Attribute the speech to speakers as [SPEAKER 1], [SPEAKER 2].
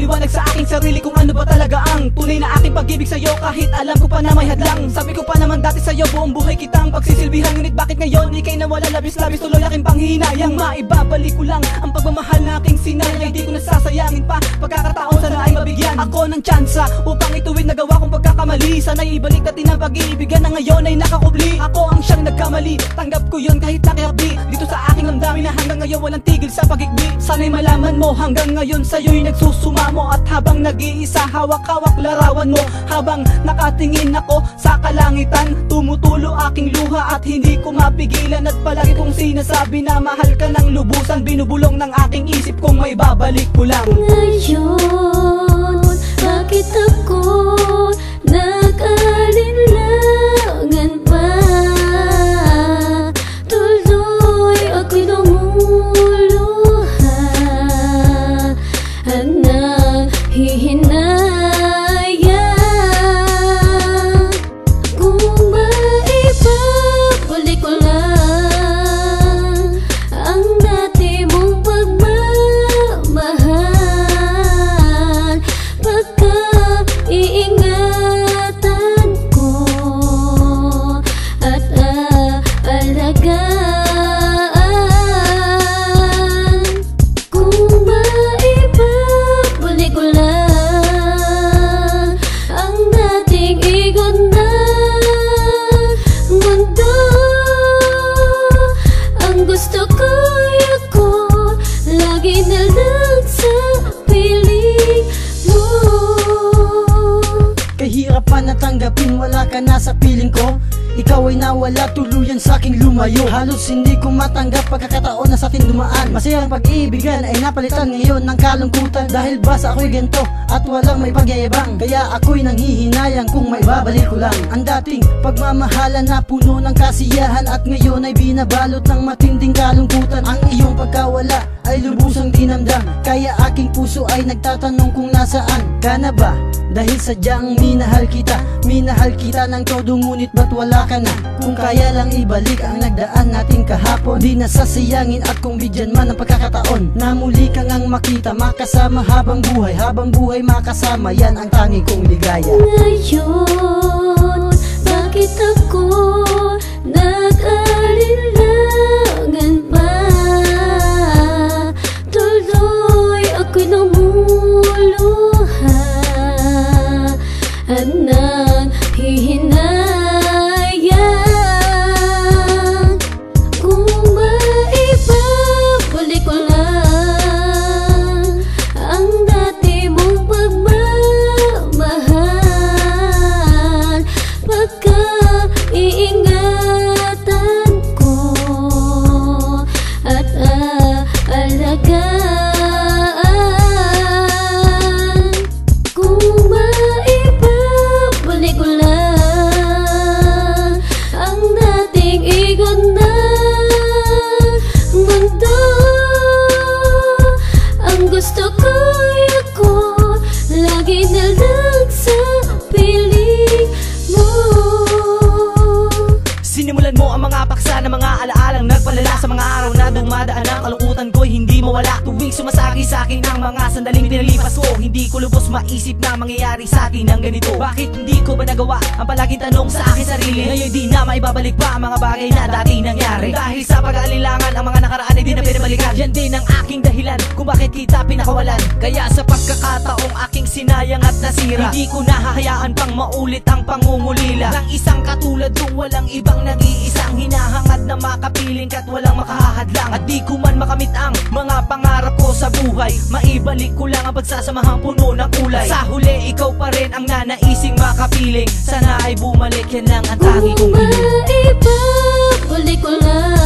[SPEAKER 1] Ipaliwanag sa aking sarili kung ano ba talaga ang tunay na aking pag-ibig sa'yo, kahit alam ko pa na may hadlang. Sabi ko pa naman dati sa'yo, buong buhay kitang pagsisilbihan. Ngunit bakit ngayon ika'y nawala, labis-labis tuloy aking panghihinayang. Maibabalik ko lang ang pagmamahal na aking sinayang. Di ko nasasayangin pa, pagkakataon sana ay mabigyan ako ng tsansa upang ituwid nagawa kong pagkakamali. Sana'y ibalik natin ang pag-iibigan na ngayon ay nakakubli. Ako ang siyang nagkamali, tanggap ko yun kahit nakihabi dito sa aking damdamin na hanggang ngayon walang tigil sa pag-igbi. Sana'y malaman mo hanggang ngayon sa'yo'y nagsusumamo. At habang nag-iisa, hawak-hawak larawan mo. Habang nakatingin ako sa kalangitan, tumutulo aking luha at hindi ko mapigilan. At palagi kong sinasabi na mahal ka ng lubusan. Binubulong ng aking isip kung may babalik ko lang.
[SPEAKER 2] Ngayon, bakit ako nag-alinlangan pa? Tuloy ako'y lumuluha at nanghihinayang. Kung maibabalik ko lang ang dati mong pagmamahal, pagka-iingatan ko at aalagaan. Kung maibabalik ko lang ang dating ikot ng mundo, ang gusto ko'y ako lagi na lang sa piling mo.
[SPEAKER 3] Kahirapan na tanggapin, wala ka na sa piling ko. Ikaw ay nawala, tuluyan sa'king lumayo. Halos hindi ko matanggap pagkakataon na sa'tin dumaan. Masayang pag-iibigan ay napalitan ngayon ng kalungkutan. Dahil basta ako'y ganito at walang may pagyayabang, kaya ako'y nanghihinayang kung may babalik ko lang ang dating pagmamahalan na puno ng kasiyahan. At ngayon ay binabalot ng matinding kalungkutan. Ang iyong pagkawala ay lubusang dinamdam, kaya aking puso ay nagtatanong kung nasaan ka na ba? Dahil sadyang minahal kita ng todo, ngunit ba't wala ka na? Kung kaya lang ibalik ang nagdaan natin kahapon, di nasasayangin at kung bigyan man ng pagkakataon na muli kang ang makita, makasama habang buhay makasama, yan ang tangi kong ligaya.
[SPEAKER 2] Ngayon, bakit ako nag-alinlangan pa? Tuloy ako'y lumuluha at nanghihinayang. Kung maibabalik ko lang ang dati mong pagmamahal, pagka-iingatan ko at aalagaan. Kung maibabalik ko lang ang dating ikot ng mundo, ang gusto ko'y ako lagi na lang sa piling mo.
[SPEAKER 1] Sinimulan mo ang mga paksa ng mga alaalang nagpalala sa mga araw na dumadaan. Ang kalungkutan ko'y hindi mawala tuwing sumasagi sa akin ang mga sandaling pinalipas ko. Hindi ko lubos maisip na mangyayari sa akin ang ganito. Bakit hindi ko ba nagawa ang palaging tanong sa aking sarili? Ngayon di na maibabalik pa ang mga bagay na dati nangyari. Dahil sa pag-aalilangan ang mga nakaraan ay di na pinabalikan. Yan din ang aking dahilan kung bakit kita pinakawalan. Kaya sa pagkakataong aking sinayang at nasira, hindi ko nahahayaan pang maulit ang pangungulila ng isang katulad kong walang ibang nag-iisang hinahangad na makapiling ka't walang makahadlang. At di ko man makamit ang mga pangarap ko sa buhay, maibalik ko lang ang pagsasamahang puno ng kulay. Sa huli ikaw pa rin ang nanaising makapiling, sana ay bumalik, yan lang ang tangi kong
[SPEAKER 2] hiling. Kung maibabalik ko lang